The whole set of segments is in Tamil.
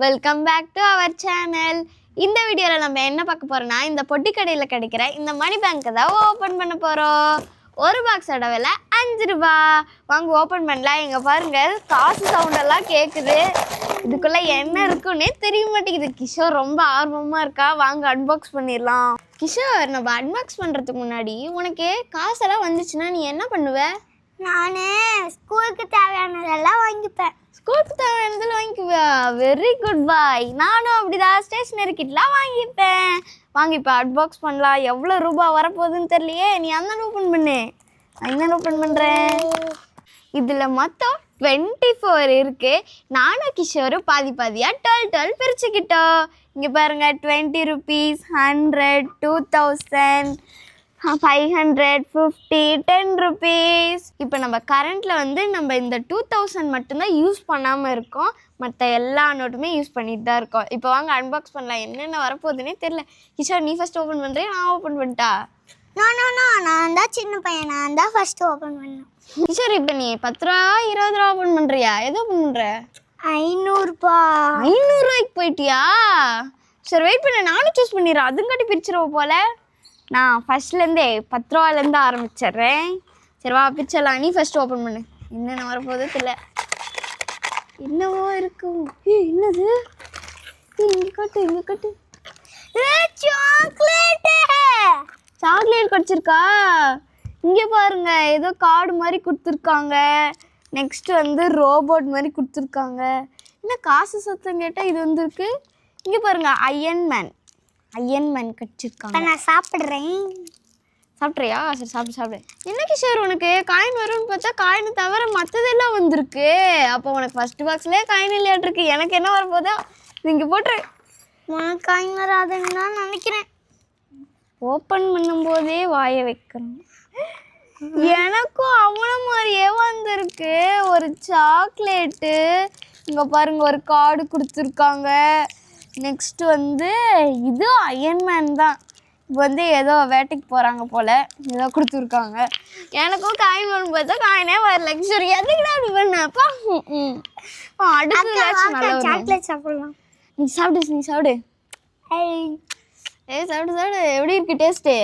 Welcome back to our channel. இந்த வீடியோவில் நம்ம என்ன பார்க்க போகிறோம்னா, இந்த பொட்டி கடையில் கிடைக்கிற இந்த மணி பேங்க்கை தான் ஓப்பன் பண்ண போகிறோம். ஒரு பாக்ஸோட விலை 5 ரூபா. வாங்க ஓப்பன் பண்ணலாம். இங்கே பாருங்கள், காசு சவுண்டெல்லாம் கேட்குது. இதுக்குள்ளே என்ன இருக்குன்னே தெரிய மாட்டேங்குது. கிஷோர் ரொம்ப ஆர்வமாக இருக்கா. வாங்க அன்பாக்ஸ் பண்ணிடலாம். கிஷோர், நம்ம அன்பாக்ஸ் பண்ணுறதுக்கு முன்னாடி உனக்கு காசெல்லாம் வந்துச்சுன்னா நீ என்ன பண்ணுவ? நான் ஸ்கூலுக்கு தேவையானதெல்லாம் வாங்கிப்பேன். ஸ்கூலுக்கு தேவையானதில் வாங்கிக்குவியா? வெரி குட் பாய். நானும் அப்படிதான் ஸ்டேஷ்னரி கிட்லாம் வாங்கிப்பேன். வாங்கிப்பேன். அன்பாக்ஸ் பண்ணலாம். எவ்வளோ ரூபா வரப்போகுதுன்னு தெரியலையே. நீ அந்த ஓப்பன் பண்ணு. நான் என்ன ஓப்பன் பண்ணுறேன். இதில் மொத்தம் 24 இருக்குது. நானும் கிஷோரும் பாதி பாதியாக 12 பிரிச்சுக்கிட்டோம். இங்கே பாருங்கள், 20 rupees, 100, 2000, 500, 50, 10 rupees. இப்போ நம்ம கரண்ட்டில் நம்ம இந்த 2000 மட்டும்தான் யூஸ் பண்ணாமல் இருக்கோம். மற்ற எல்லா நோட்டுமே யூஸ் பண்ணிட்டு தான் இருக்கோம். இப்போ வாங்க அன்பாக்ஸ் பண்ணலாம். என்னென்ன வரப்போகுதுன்னே தெரியல. கிஷோர், நீ ஃபஸ்ட் ஓப்பன் பண்ணுறியா, நான் ஓப்பன் பண்ணிட்டா? நான் தான் சின்ன பையன், நான் தான் ஃபர்ஸ்ட் ஓப்பன் பண்ணேன். கிஷோர், இப்போ நீ 10 ரூபா 20 ரூபா ஓப்பன் பண்ணுறியா? எது ஓப்பன் பண்ணுற? 500 ரூபாய். 500 ரூபாய்க்கு போயிட்டியா? சரி வெயிட் பண்ண, நானும் சூஸ் பண்ணிடுறேன். அதுங்காட்டி பிரிச்சிருவோம் போல. நான் ஃபஸ்ட்லேருந்தே 10 ரூபாலேருந்து ஆரம்பிச்சிட்றேன். சரி வா பிரிச்சிடலாம். நீ ஃபஸ்ட் ஓப்பன் பண்ணு. என்னென்ன வரப்போகுது தெரியல. என்னவோ இருக்கும். என்னது? இங்கே கட்டு, இங்கே கட்டு. சாக்லேட் கிடச்சிருக்கா? இங்கே பாருங்க, ஏதோ கார்டு மாதிரி கொடுத்துருக்காங்க. நெக்ஸ்ட் ரோபோட் மாதிரி கொடுத்துருக்காங்க. என்ன காசு சத்தம் கேட்டால் இது வந்துருக்கு. இங்கே பாருங்க, அயன் மேன் கிடச்சிருக்காங்க. நான் சாப்பிட்றேன். சாப்பிட்றியா? சரி சாப்பிடு. என்ன கிஷோர், உனக்கு காயின் வரும்னு பார்த்தா காயினை தவிர மற்றதெல்லாம் வந்திருக்கு. அப்போ உனக்கு ஃபஸ்ட் பாக்ஸ்லேயே காயின் இல்லையாட்டிருக்கு. எனக்கு என்ன வரப்போதா இங்கே போட்டுரு. உனக்கு காயின் வராதுன்னு தான் நினைக்கிறேன். ஓப்பன் பண்ணும்போதே வாயை வைக்கணும். எனக்கும் அவன மாதிரியே வந்திருக்கு ஒரு சாக்லேட்டு. இங்கே பாருங்க, ஒரு கார்டு கொடுத்துருக்காங்க. நெக்ஸ்ட் இது அயன்மேன் தான். இப்போ ஏதோ வேட்டைக்கு போகிறாங்க போல், ஏதோ கொடுத்துருக்காங்க. எனக்கும் காயின் வரும் பார்த்தா காயினே வரல. கிஷோர், எதுக்குடா அப்படி பண்ணப்பா? அடுத்து சாக்லேட் சாப்பிடலாம். நீ சாப்பிடு. சாப்பிடு. எப்படி இருக்கு டேஸ்ட்டு?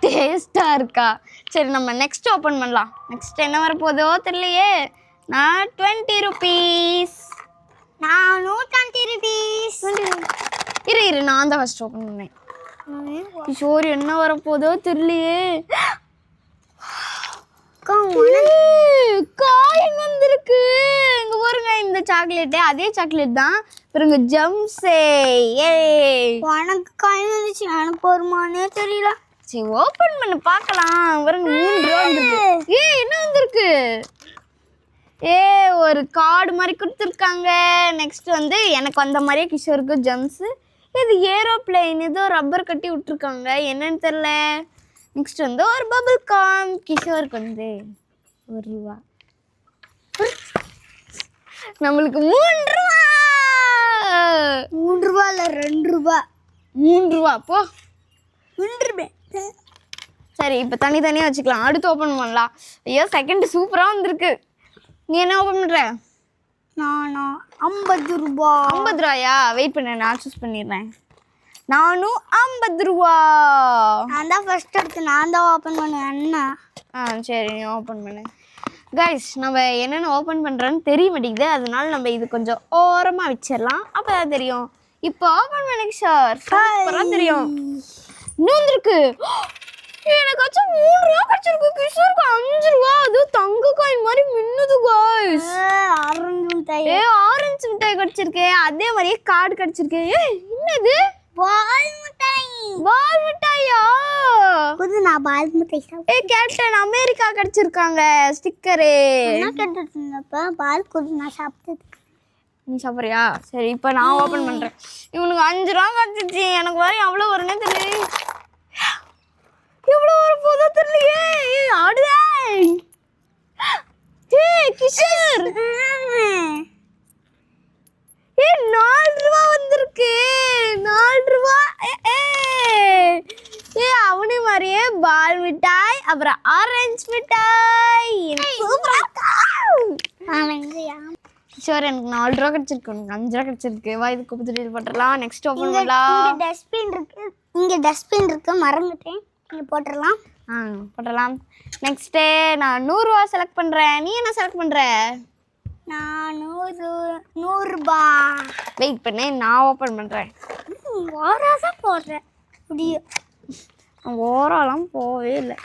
டேஸ்ட்டாக இருக்கா? சரி, நம்ம நெக்ஸ்ட் ஓப்பன் பண்ணலாம். நெக்ஸ்ட் என்ன வரப்போதோ தெரியலையே. நான் 20 rupees. நானும் 20 rupees. இரு நான் தான் ஃபஸ்ட் ஓப்பன் பண்ணேன். கிஷோர், என்ன வரப்போதோ தெரியலையே. காயின் வந்திருக்கு. இங்க பாருங்க, இந்த சாக்லேட்டு அதே சாக்லேட் தான். பாருங்க, ஜம்ஸே. உனக்கு காயின் வந்துச்சு, எனக்கு வருமானே தெரியல. சரி ஓப்பன் பண்ண பார்க்கலாம். பாருங்க, 3 ரூபா வந்துருக்கு. என்ன வந்திருக்கு? ஒரு கார்டு மாதிரி கொடுத்துருக்காங்க. நெக்ஸ்ட் எனக்கு வந்த மாதிரியே கிஷோருக்கு ஜம்ஸு. இது ஏரோப்ளைன், ஏதோ ரப்பர் கட்டி விட்டுருக்காங்க. என்னன்னு தெரில. நெக்ஸ்ட் ஒரு பபிள் காம். கிஷோருக்கு 1 ரூபா. நம்மளுக்கு 3 ரூபா. 3 ரூபா இல்லை, 2 ரூபா. 3 ரூபா போ. 3 ரூபாய். சரி, இப்போ தனித்தனியாக வச்சுக்கலாம். அடுத்து ஓப்பன் பண்ணலாம். ஐயோ, செகண்ட் சூப்பராக வந்திருக்கு. நீ என்ன ஓப்பன் பண்ணுற? நானா 50 ரூபா. 50 ரூபாயா? வெயிட் பண்ண, நான் சூஸ் பண்ணிடுறேன். நானும் 50 ரூபா. நான் தான் ஃபர்ஸ்ட் எடுத்து நான் தான் ஓப்பன் பண்ணுவேன். அண்ணா சரி, நீ ஓப்பன் பண்ணு. கைஸ், நம்ம என்னென்ன ஓப்பன் பண்ணுறோன்னு தெரிய மாட்டேங்குது. அதனால நம்ம இது கொஞ்சம் ஓரமாக வச்சிடலாம். அப்போ தான் தெரியும். இப்போ ஓப்பன் பண்ணுங்க சார். சூப்பராக தெரியும். இன்னும் வந்துருக்கு. எனக்காச்சும் 3 ரூபா கிடச்சிருக்கு. கிஷோருக்கு 5 ரூபா. அது தங்க காயின் மாதிரி மின்னுது கைஸ். ஆரஞ்சு மிட்டாய் கிடச்சிருக்கு. அதே மாதிரியே கார்டு கிடச்சிருக்கு. என்னது? பால் மிட்டாய். பால் மிட்டாயா? நான் பால் மிட்டாய் கேப்டன் அமெரிக்கா கிடச்சிருக்காங்க ஸ்டிக்கரு. என்ன கேட்டுருந்தப்ப பால் குது நான் சாப்பிட்டது. நீ சாப்பிட்றியா? சரி, இப்போ நான் ஓப்பன் பண்ணுறேன். இவனுக்கு 5 ரூபா கிடச்சிச்சு. எனக்கு வர எவ்வளோ வரும்னே தெரியல. எவ்வளோ வரும் போதோ தெரியலையே. ஆடுதே. கிஷோர், 4 ரூபா வந்திருக்கு. 4 ரூபா. அவனு மாதிரியே பால் மிட்டாய், அப்புறம் ஆரஞ்சு மிட்டாய். கிஷோர் எனக்கு 4 ரூபா கிடைச்சிருக்கு, உனக்கு 5 ரூபா கிடைச்சிருக்கு. வா இது குப்பை தொட்டியில் போட்டுடலாம். நெக்ஸ்ட் ஓப்பன் இங்க பண்ணலாம். டஸ்ட்பின் இருக்கு மறந்துட்டேன். இங்க போட்டுடலாம். போட்டுடலாம். நெக்ஸ்ட்டு நான் 100 ரூபா செலக்ட் பண்ணுறேன். நீ என்ன செலக்ட் பண்ணுற? நான் 100 ரூபாய். வெயிட் பண்ணு, நான் ஓப்பன் பண்ணுறேன். ஓராசா போடுறேன் முடியும். ஓரெல்லாம் போவே இல்லை.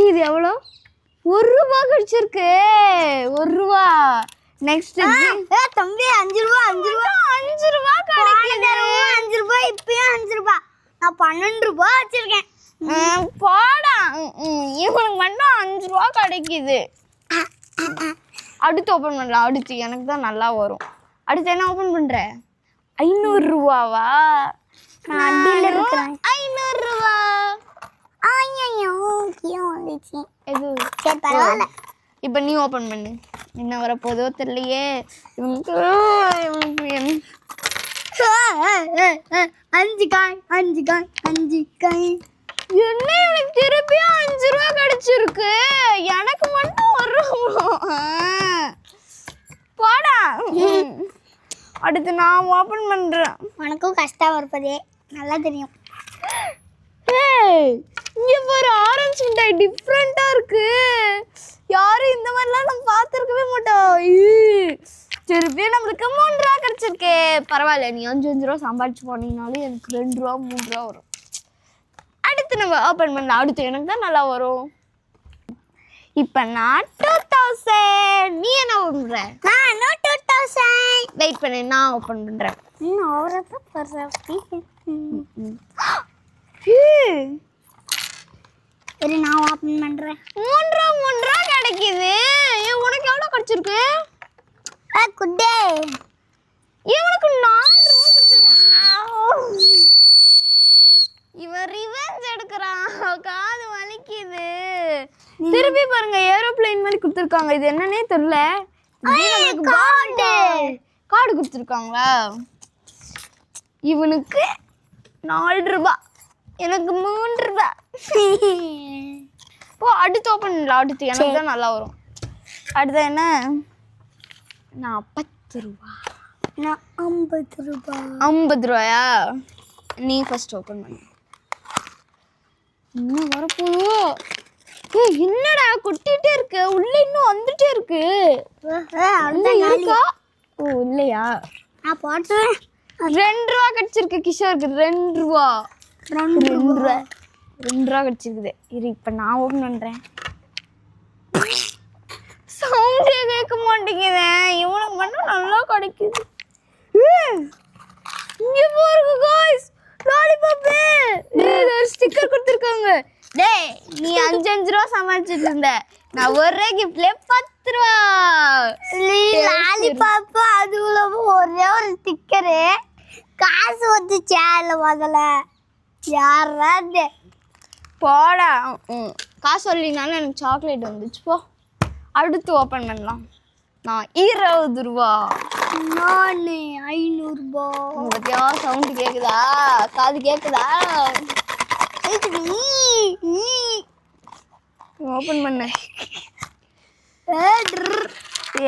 இது எவ்வளோ? 1 ரூபா கிடைச்சிருக்கு. 1 ரூபா. நெக்ஸ்ட் தம்பி 5 ரூபாய் 5 ரூபாய் 5 ரூபா கிடைக்குது. 5 ரூபாய் இப்பயும் 5 ரூபாய். நான் 12 ரூபாய் வச்சிருக்கேன். போடா, இவனுக்கு மட்டும் 5 ரூபா கிடைக்குது. அடுத்து ஓப்பன் பண்ணலாம். அடுத்து எனக்கு தான் நல்லா வரும். அடுத்து என்ன ஓப்பன் பண்ற? 500 ரூபாவா? நான் அடியில் இருக்கிறேன். 500 ரூபா. ஐயோ கியம் வந்துச்சு. எது? சரி பரவாயில்ல. இப்போ நீ ஓப்பன் பண்ணு. என்ன வரப்போதோ தெரியலையே. இவனுக்கு 5 காய் 5 காய் 5 காய். என்ன இவனுக்கு திருப்பியும் 5 ரூபா கிடைச்சிருக்கு, எனக்கு மட்டும் 1 ரூபா. போடா. அடுத்து நான் ஓப்பன் பண்றேன். உனக்கும் கஷ்டம் இருப்பதே நல்லா தெரியும். இங்க பாரு, ஆரஞ்சு மிட்டாய் டிஃப்ரெண்டா இருக்கு. யாரும் இந்த மாதிரிலாம் நம்ம பார்த்துருக்கவே மாட்டோம். திருப்பியும் நம்மளுக்கு 3 ரூபா கிடைச்சிருக்கு. பரவாயில்ல, நீ 5 ரூபா சம்பாதிச்சு போனீங்கனாலும் எனக்கு 2 ரூபா 3 ரூபா வரும். அடுத்து நம்ம ஓப்பன் பண்ணலாம். அடுத்து எனக்கு தான் நல்லா வரும். இப்போ நான் 2000. நீ என்ன பண்ற? நான் 2000. வெயிட் பண்ணு, நான் ஓப்பன் பண்றேன். இன்னும் அவரத்தை பரப்பி. சரி நான் ஓப்பன் பண்றேன். 3 ரூபா கிடைக்குது. உனக்கு எவ்வளோ கிடைச்சிருக்கு? குட்டே இவனுக்கு 4 ரூபா கிடைச்சிருக்கு. இவன் ரிவெஞ்ச் எடுக்கிறான். காது வலிக்குது. திருப்பி பாருங்க, ஏரோப்ளேன் மாதிரி கொடுத்துருக்காங்க. இது என்னன்னே தெரியல. கார்டு கொடுத்துருக்காங்களா? இவனுக்கு 4 ரூபா, எனக்கு 3 ரூபா. இப்போ அடுத்து ஓப்பன் பண்ணலாம். அடுத்து எனக்கு தான் நல்லா வரும். அடுத்து என்ன? நான் 10 ரூபா. நான் 50 ரூபாய். 50 ரூபாயா? நீ ஃபர்ஸ்ட் ஓப்பன் பண்ணு. இன்னும் வரப்போதோ. என்னடா கொட்டிட்டே இருக்கு, உள்ள இன்னும் வந்துட்டே இருக்கு. இருக்கா? ஓ இல்லையா? நான் போட்டு 2 ரூபா கிடைச்சிருக்கு கிஷோருக்கு. 2 ரூபா. 2 ரூபா கிடைச்சிருக்குது. இரு, இப்போ நான் ஓப்பன் பண்றேன். சவுண்டே கேட்க மாட்டேங்குது. இவனுக்கு மட்டும் நல்லா கிடைக்குது. இங்க பாருங்க காய்ஸ், லாலிபாப். ஒரு ஸ்டிக்கர் கொடுத்துருக்காங்க. டேய், நீ 5 ரூபா சமாளிச்சுட்டு இருந்த. நான் ஒரே கிஃப்ட்ல 10 ரூபா. லாலிபாப் அதுல ஒரே ஒரு ஸ்டிக்கரு. காசு வந்து சேல முதல்ல யாராது போடா. காசு சொல்லினாலும் எனக்கு சாக்லேட் வந்துச்சு. போ, அடுத்து ஓப்பன் பண்ணலாம். நான் 20 ரூபா. நான் 500 ரூபாய். பத்தியா சவுண்டு கேக்குதா? காது கேக்குதா? ஓப்பன் பண்ணு.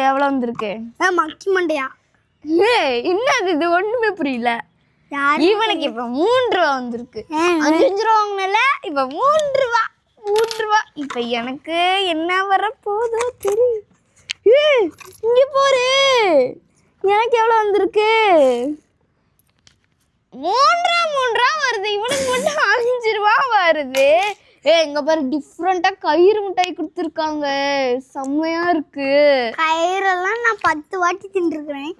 எவ்வளோ வந்திருக்கு? மக்கி மண்டையா? என்னது இது? ஒண்ணுமே புரியல. இவனுக்கு இப்ப 3 ரூபா வந்திருக்கு. 5 ரூபா வாங்கினல, இப்ப 3 ரூபா. 3 ரூபா. இப்ப எனக்கு என்ன வர போதோ தெரியும். இங்க பாரு, எனக்கு எவ்வளவு வந்திருக்கு? 3 ரூபா வருது. இவனுக்கு மட்டும் 5 ரூபா வருது. இங்க பாரு, டிஃப்ரெண்டா கயிறு மிட்டாய் கொடுத்துருக்காங்க. செம்மையா இருக்கு. கயிறெல்லாம் நான் 10 வாட்டி தின்றுக்கிறேன்.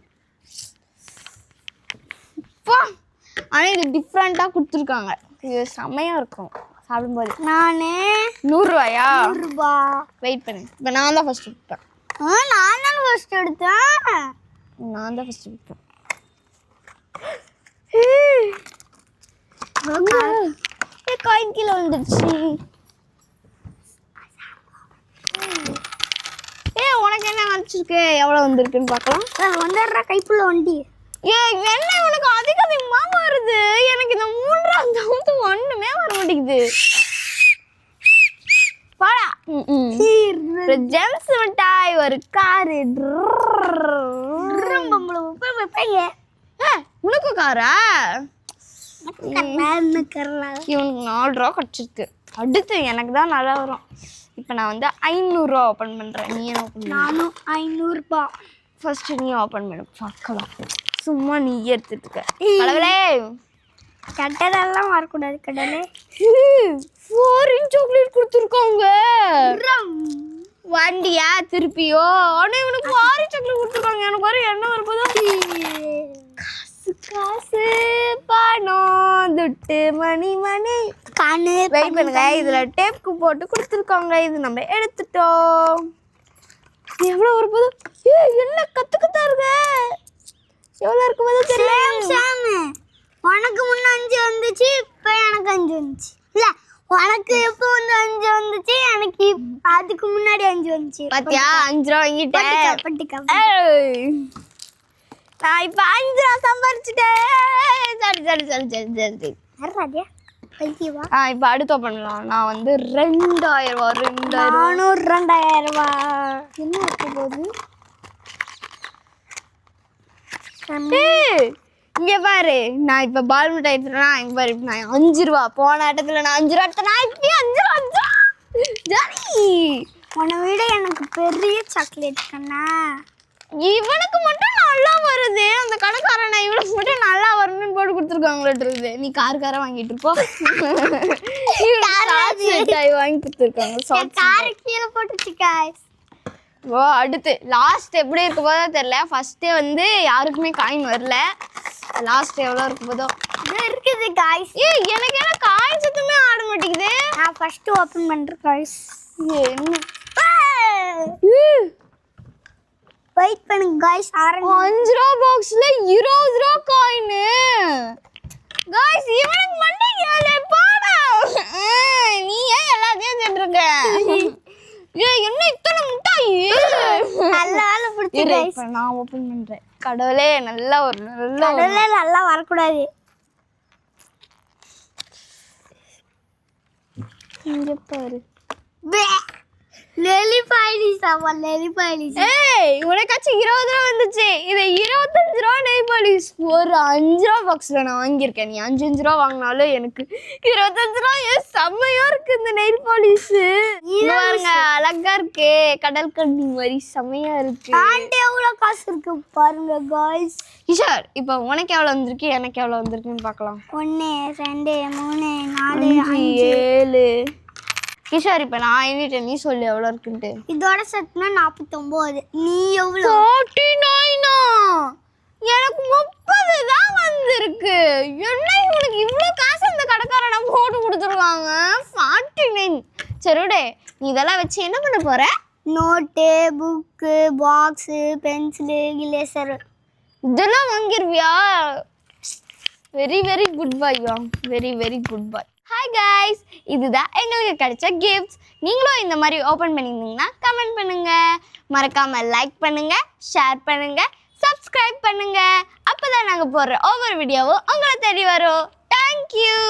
ஆனா இது டிஃப்ரெண்டா கொடுத்துருக்காங்க. இது செம்மையா இருக்கும் சாப்பிடும்போது. நான் 100 ரூபாயா? 100 ரூபாய். வெயிட் பண்ணு, இப்போ நான் தான் ஃபர்ஸ்ட் விற்பேன். நான் தான் ஃபர்ஸ்ட் எடுத்தேன். நான் தான் ஃபர்ஸ்ட் விற்பேன். காயின் கீழே வந்துடுச்சு. உனக்கு என்ன வச்சிருக்கு? எவ்வளவு வந்திருக்குன்னு பார்க்கலாம். 1 ரூபா கைப்புள்ள வண்டி. என்ன உனக்கு அதிகமா வருது? எனக்கு இந்த 3 ரூபா ஒண்ணுமே வர மாட்டேங்குது. போடா ஒரு ஜெம்ஸ் மிட்டாய் ஒரு காரு உனக்கு காரா இவனுக்கு 4 ரூபா கிடச்சிருக்கு. அடுத்து எனக்கு தான் நல்லா வரும். இப்போ நான் வந்து 500 ரூபா ஓப்பன் பண்ணுறேன். நீ என்ன ஓப்பன்? நானும் 500 ரூபாய். ஃபர்ஸ்ட் நீ ஓப்பன் பண்ணு பார்க்கலாம். சும்மா நீ எடுத்துட்டுக்க கடவுளே. கட்டடெல்லாம் வரக்கூடாது கடவுளே. 4 இன்ச் சாக்லேட் கொடுத்துருக்காங்க. வண்டியா திருப்பியோ? ஆனால் இவனுக்கு 6 இன்ச் சாக்லேட் கொடுத்துருக்காங்க. எனக்கு வர என்ன வரப்போதோ? காசு பணம் துட்டு மணி மணி கண்ணு வெயிட் பண்ணுங்க. இதுல டேப்க்கு போட்டு கொடுத்துருக்காங்க. இது நம்ம எடுத்துட்டோம். எவ்வளோ வரப்போதோ? என்ன கத்துக்கத்தா இருக்கு. எவ்வளோ இருக்கும்போது தெரியல. உனக்கு முன்ன 5 வந்துச்சு, இப்போ எனக்கு 5 வந்துச்சு. இல்ல உனக்கு எப்போ வந்து 5 வந்துச்சு, எனக்கு அதுக்கு முன்னாடி 5 வந்துச்சு. பாத்தியா 5 ரூபா வாங்கிட்டேன். பட்டிக்கா நான் இப்போ 5 ரூபா சம்பாரிச்சிட்டேன். சரி சரி சரி சரி சரி வர்றாதே பைத்தியவா. இப்போ அடுத்த பண்ணலாம். நான் வந்து 2000 ரூபா 2000 நானும் 2000 ரூபாய். என்ன இருக்க போகுது? இங்க பாரு, நான் இப்ப பால் மிட்டாய் எடுத்துட்டேன்னா இங்க பாரு, இப்ப நான் 5 ரூபா போன ஆட்டத்துல நான் 5 ரூபா எடுத்தேன். நான் இப்பயும் 5 ரூபா ஜாலி. உன்னை விட எனக்கு பெரிய சாக்லேட் கண்ணா. இவனுக்கு மட்டும் நல்லா வருது. அந்த கடைக்காரன் இவனுக்கு மட்டும் நல்லா வரும்னு போட்டு கொடுத்துருக்காங்களே. நீ கார வாங்கிட்டு இருப்போ. வாங்கி கொடுத்துருக்காங்க. காரை கீழே போட்டுச்சு guys. ஓ அடுத்து லாஸ்ட் எப்படி இருக்க போதோ தெரியல. ஃபர்ஸ்டே வந்து யாருக்குமே காயின் வரல. லாஸ்ட் எவ்வளோ இருக்க போதோ இது இருக்குது guys. எனக்கு என்ன காயின் சுத்தமே ஆட மாட்டேங்குது. நான் ஃபர்ஸ்ட் ஓபன் பண்றேன் guys. என்ன வெயிட் பண்ணுங்க guys. 5 ரூபா பாக்ஸ்ல 20 ரூபா காயின். guys இவனுக்கு மண்டை ஏலே பாடா. நீ ஏன் எல்லாத்தையும் சென்றுக்க? என்ன இத்தனை முட்டாய்? நல்ல ஆளு பிடிச்சி guys. நான் ஓபன் பண்றேன். கடவுளே நல்லா ஒரு நல்லா வரக்கூடாது. இங்க பாரு. லெலி பாலிஸ் ஆமா லெலி பாலிஸ். உனக்காச்சும் 20 ரூபா வந்துச்சு. இது 25 ரூபா நெய் பாலிஸ். ஒரு 5 ரூபா பாக்ஸ்ல நான் வாங்கியிருக்கேன். நீ 5 ரூபா வாங்கினாலும் எனக்கு 25 ரூபா. செம்மையா இருக்கு இந்த நெயில் பாலிஸ். பாருங்க அழகா இருக்கு. கடல் கண்ணி மாதிரி செம்மையா இருக்கு. ஆண்டி எவ்வளவு காசு இருக்கு பாருங்க guys. கிஷோர் இப்போ உனக்கு எவ்வளவு வந்திருக்கு எனக்கு எவ்வளவு வந்திருக்குன்னு பார்க்கலாம். 1 2 3 4 5 7. கிஷோர் இப்போ நான் எழுதிட்டேன். நீ சொல்லு எவ்வளோ இருக்குன்ட்டு. இதோட சேர்த்துனா 49. நீ எவ்வளோ? 49. எனக்கு 30 தான் வந்திருக்கு. என்ன இவனுக்கு இவ்வளோ காசு இந்த கடைக்காரனை போட்டு கொடுத்துருவாங்க. 49. சரிடே நீ இதெல்லாம் வச்சு என்ன பண்ண போற? நோட்டு புக்கு பாக்ஸு பென்சிலு கிளேசர் இதெல்லாம் வாங்கிருவியா? வெரி வெரி குட் பாய். வெரி வெரி குட் பாய். ஹாய் கைஸ், இதுதான் எங்களுக்கு கிடைச்ச கிஃப்ட்ஸ். நீங்களும் இந்த மாதிரி ஓப்பன் பண்ணியிருந்தீங்கன்னா கமெண்ட் பண்ணுங்க. மறக்காம லைக் பண்ணுங்க, ஷேர் பண்ணுங்க, சப்ஸ்கிரைப் பண்ணுங்க. அப்பதான் நாங்கள் போடுற ஒவ்வொரு வீடியோவும் உங்களை தேடி வரும். தேங்க்யூ.